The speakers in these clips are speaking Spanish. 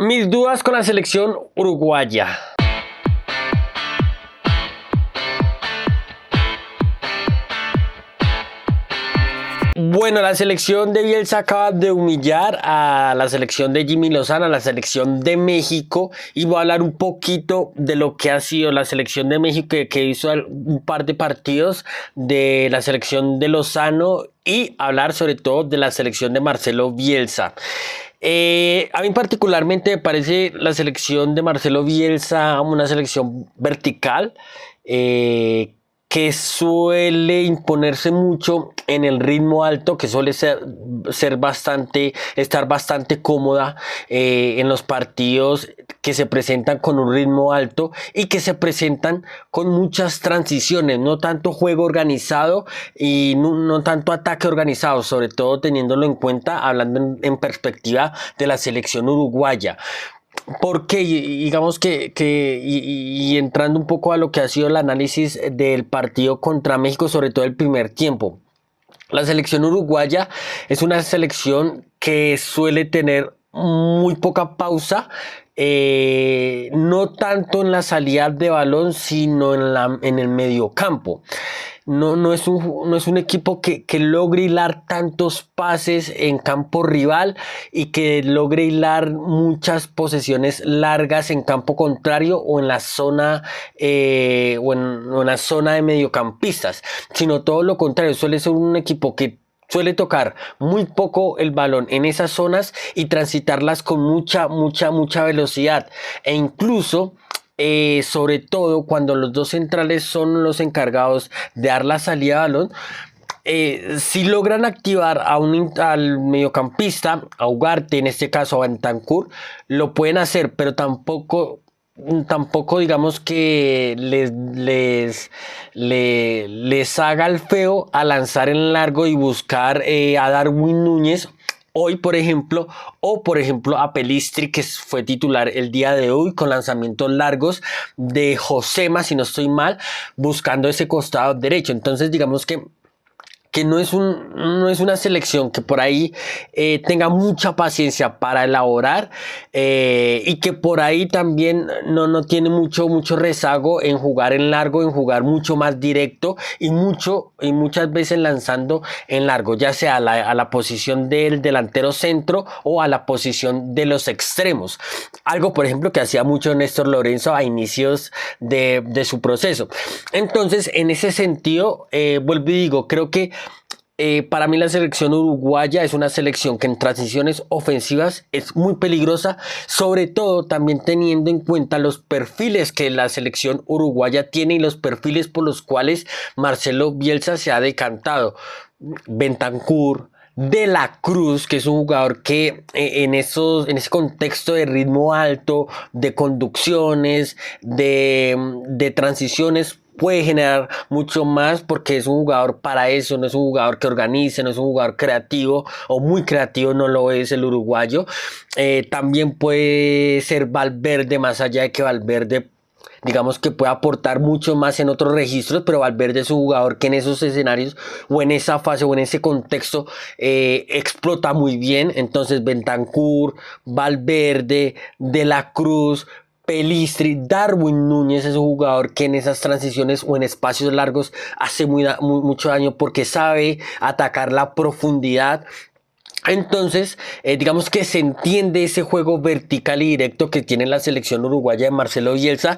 Mis dudas con la selección uruguaya. Bueno, la selección de Bielsa acaba de humillar a la selección de Jimmy Lozano, a la selección de México, y voy a hablar un poquito de lo que ha sido la selección de México, que hizo un par de partidos de la selección de Lozano, y hablar sobre todo de la selección de Marcelo Bielsa. A mí particularmente me parece la selección de Marcelo Bielsa una selección vertical, que suele imponerse mucho en el ritmo alto, que suele estar bastante cómoda en los partidos que se presentan con un ritmo alto y que se presentan con muchas transiciones, no tanto juego organizado y no tanto ataque organizado, sobre todo teniéndolo en cuenta, hablando en perspectiva de la selección uruguaya. Porque digamos y entrando un poco a lo que ha sido el análisis del partido contra México, sobre todo el primer tiempo, la selección uruguaya es una selección que suele tener muy poca pausa, no tanto en la salida de balón, sino en el mediocampo. No es un equipo que logre hilar tantos pases en campo rival y que logre hilar muchas posesiones largas en campo contrario o en la zona o en la zona de mediocampistas, sino todo lo contrario. Suele ser un equipo que suele tocar muy poco el balón en esas zonas y transitarlas con mucha velocidad, e incluso sobre todo cuando los dos centrales son los encargados de dar la salida de balón, si logran activar al mediocampista, a Ugarte, en este caso a Bentancur, lo pueden hacer, pero tampoco digamos que les haga el feo a lanzar en largo y buscar a Darwin Núñez hoy, por ejemplo, o por ejemplo a Pelistri, que fue titular el día de hoy con lanzamientos largos de Josema, si no estoy mal, buscando ese costado derecho. Entonces digamos que no es una selección que por ahí tenga mucha paciencia para elaborar, y que por ahí también no tiene mucho rezago en jugar en largo, en jugar mucho más directo y muchas veces lanzando en largo, ya sea a la posición del delantero centro o a la posición de los extremos. Algo, por ejemplo, que hacía mucho Néstor Lorenzo a inicios de su proceso. Entonces, en ese sentido, vuelvo y digo, creo que para mí la selección uruguaya es una selección que en transiciones ofensivas es muy peligrosa, sobre todo también teniendo en cuenta los perfiles que la selección uruguaya tiene y los perfiles por los cuales Marcelo Bielsa se ha decantado. Bentancur, De la Cruz, que es un jugador que en ese contexto de ritmo alto, de conducciones, de transiciones, puede generar mucho más, porque es un jugador para eso, no es un jugador que organice, no es un jugador creativo, o muy creativo no lo es el uruguayo. También puede ser Valverde, más allá de que Valverde digamos que puede aportar mucho más en otros registros, pero Valverde es un jugador que en esos escenarios o en esa fase o en ese contexto explota muy bien. Entonces Bentancur, Valverde, De la Cruz, Pelistri, Darwin Núñez es un jugador que en esas transiciones o en espacios largos hace mucho daño, porque sabe atacar la profundidad. Entonces, digamos que se entiende ese juego vertical y directo que tiene la selección uruguaya de Marcelo Bielsa,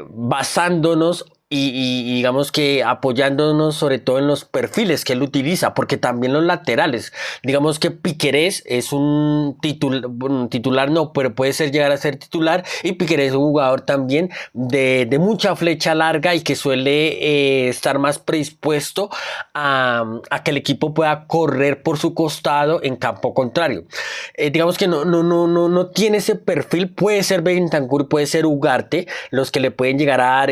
basándonos y digamos que apoyándonos sobre todo en los perfiles que él utiliza, porque también los laterales, digamos que Piquerés es un titular no, pero puede llegar a ser titular, y Piquerés es un jugador también de mucha flecha larga y que suele estar más predispuesto a que el equipo pueda correr por su costado en campo contrario. Digamos que no tiene ese perfil. Puede ser Bentancur, puede ser Ugarte los que le pueden llegar a dar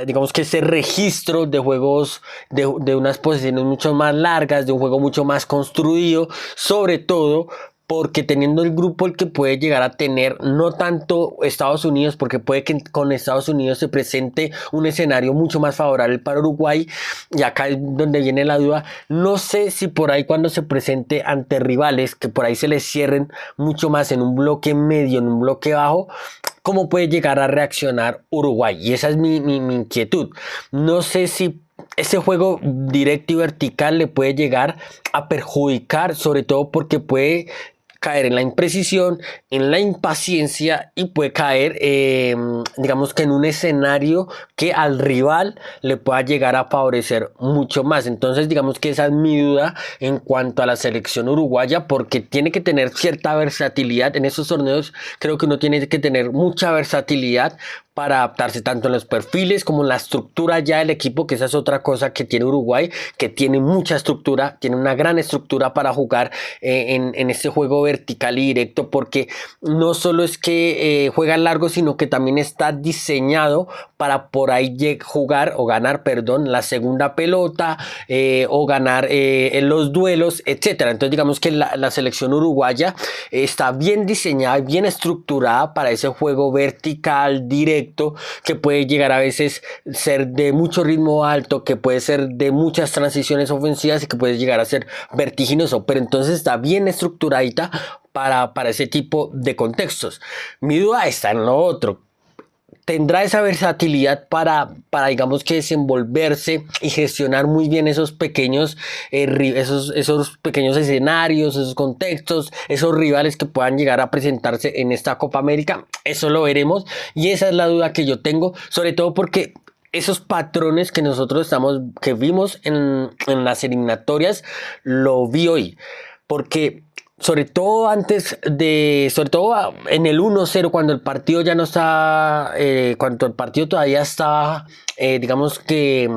digamos que ese registro de juegos, de unas posiciones mucho más largas, de un juego mucho más construido, sobre todo porque teniendo el grupo el que puede llegar a tener, no tanto Estados Unidos, porque puede que con Estados Unidos se presente un escenario mucho más favorable para Uruguay, y acá es donde viene la duda, no sé si por ahí cuando se presente ante rivales, que por ahí se les cierren mucho más en un bloque medio, en un bloque bajo, cómo puede llegar a reaccionar Uruguay, y esa es mi inquietud. No sé si ese juego directo y vertical le puede llegar a perjudicar, sobre todo porque puede caer en la imprecisión, en la impaciencia y puede caer, digamos que en un escenario que al rival le pueda llegar a favorecer mucho más. Entonces, digamos que esa es mi duda en cuanto a la selección uruguaya, porque tiene que tener cierta versatilidad en esos torneos. Creo que uno tiene que tener mucha versatilidad para adaptarse tanto en los perfiles como en la estructura ya del equipo, que esa es otra cosa que tiene Uruguay, que tiene mucha estructura, tiene una gran estructura para jugar en este juego vertical y directo, porque no solo es que juega largo, sino que también está diseñado para por ahí jugar o ganar, perdón, la segunda pelota o ganar en los duelos, etcétera. Entonces digamos que la selección uruguaya está bien diseñada y bien estructurada para ese juego vertical, directo, que puede llegar a veces ser de mucho ritmo alto, que puede ser de muchas transiciones ofensivas y que puede llegar a ser vertiginoso, pero entonces está bien estructuradita para ese tipo de contextos. Mi duda está en lo otro. ¿Tendrá esa versatilidad para digamos que desenvolverse y gestionar muy bien esos pequeños esos pequeños escenarios, esos contextos, esos rivales que puedan llegar a presentarse en esta Copa América? Eso lo veremos, y esa es la duda que yo tengo, sobre todo porque esos patrones que nosotros que vimos en las eliminatorias, lo vi hoy, porque sobre todo en el 1-0, cuando el partido ya no está, cuando el partido todavía estaba, digamos que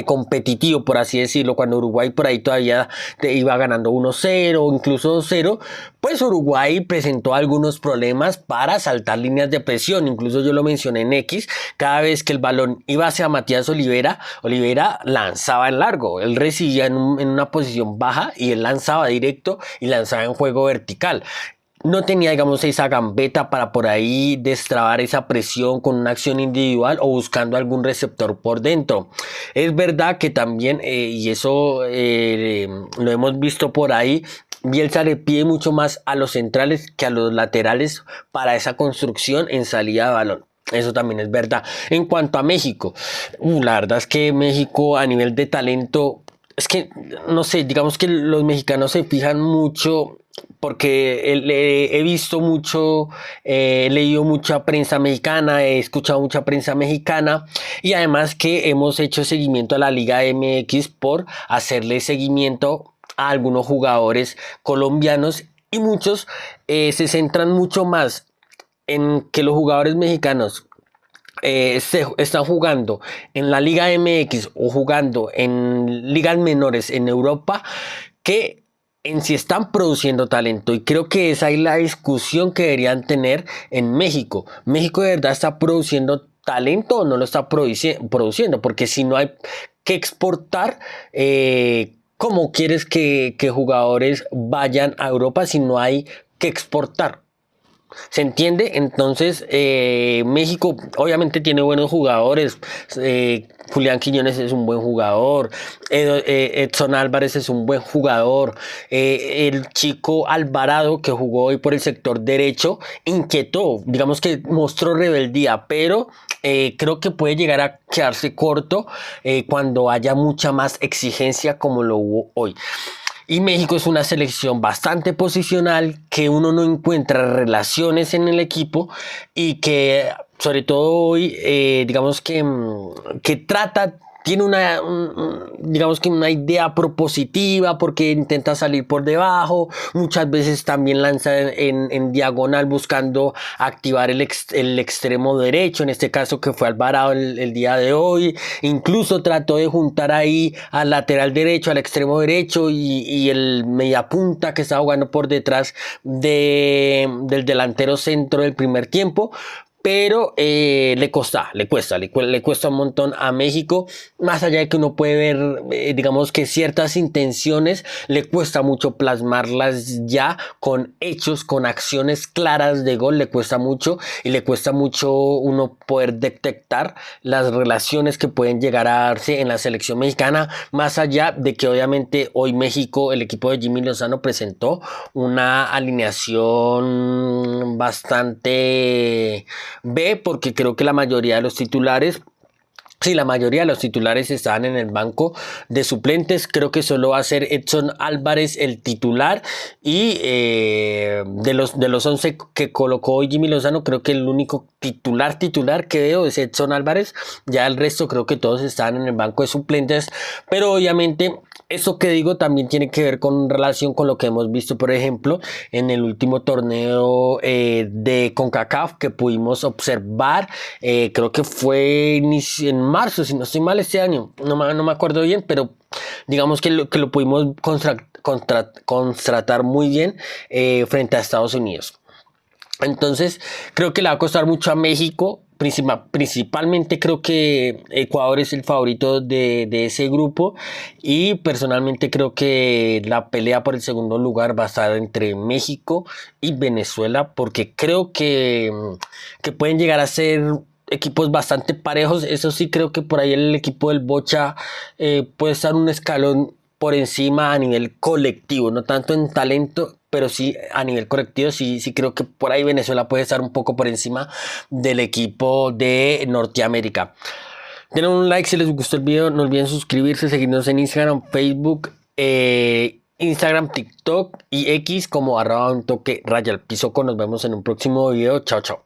competitivo, por así decirlo, cuando Uruguay por ahí todavía iba ganando 1-0 o incluso 2-0, pues Uruguay presentó algunos problemas para saltar líneas de presión. Incluso yo lo mencioné en X, cada vez que el balón iba hacia Matías Olivera lanzaba en largo, él recibía en una posición baja y él lanzaba directo y lanzaba en juego vertical. No tenía, digamos, esa gambeta para por ahí destrabar esa presión con una acción individual o buscando algún receptor por dentro. Es verdad que también, y eso lo hemos visto por ahí, Bielsa le pide mucho más a los centrales que a los laterales para esa construcción en salida de balón. Eso también es verdad. En cuanto a México, la verdad es que México a nivel de talento, es que, no sé, digamos que los mexicanos se fijan mucho, porque he visto mucho, he leído mucha prensa mexicana, he escuchado mucha prensa mexicana, y además que hemos hecho seguimiento a la Liga MX por hacerle seguimiento a algunos jugadores colombianos, y muchos se centran mucho más en que los jugadores mexicanos están jugando en la Liga MX o jugando en ligas menores en Europa, que en si están produciendo talento. Y creo que esa es la discusión que deberían tener en México. ¿México de verdad está produciendo talento o no lo está produciendo? Porque si no hay que exportar, ¿cómo quieres que jugadores vayan a Europa si no hay que exportar? ¿Se entiende? Entonces, México obviamente tiene buenos jugadores. Julián Quiñones es un buen jugador. Edson Álvarez es un buen jugador. El chico Alvarado, que jugó hoy por el sector derecho, inquietó, digamos que mostró rebeldía, pero creo que puede llegar a quedarse corto cuando haya mucha más exigencia como lo hubo hoy. Y México es una selección bastante posicional, que uno no encuentra relaciones en el equipo y que sobre todo hoy, digamos que tiene digamos que una idea propositiva, porque intenta salir por debajo, muchas veces también lanza en diagonal buscando activar el extremo derecho, en este caso que fue Alvarado el día de hoy. Incluso trató de juntar ahí al lateral derecho, al extremo derecho y el mediapunta que estaba jugando por detrás del delantero centro del primer tiempo, pero le cuesta un montón a México, más allá de que uno puede ver, digamos que ciertas intenciones, le cuesta mucho plasmarlas ya con hechos, con acciones claras de gol, le cuesta mucho y le cuesta mucho uno poder detectar las relaciones que pueden llegar a darse en la selección mexicana, más allá de que obviamente hoy México, el equipo de Jimmy Lozano presentó una alineación bastante B, porque creo que la mayoría de los titulares, sí, la mayoría de los titulares están en el banco de suplentes. Creo que solo va a ser Edson Álvarez el titular. Y de los 11 que colocó hoy Jimmy Lozano, creo que el único titular que veo es Edson Álvarez. Ya el resto creo que todos están en el banco de suplentes. Pero obviamente eso que digo también tiene que ver con relación con lo que hemos visto, por ejemplo, en el último torneo de CONCACAF que pudimos observar. Creo que fue en marzo, si no estoy mal, este año. No me acuerdo bien, pero digamos que lo pudimos contratar muy bien frente a Estados Unidos. Entonces, creo que le va a costar mucho a México. Principalmente creo que Ecuador es el favorito de ese grupo, y personalmente creo que la pelea por el segundo lugar va a estar entre México y Venezuela, porque creo que pueden llegar a ser equipos bastante parejos. Eso sí, creo que por ahí el equipo del Bocha puede estar un escalón por encima a nivel colectivo, no tanto en talento, pero sí a nivel colectivo. Sí creo que por ahí Venezuela puede estar un poco por encima del equipo de Norteamérica. Denle un like si les gustó el video, no olviden suscribirse, seguirnos en Instagram, Facebook, Instagram, TikTok y X como @un toque raya al piso. Nos vemos en un próximo video. Chao, chao.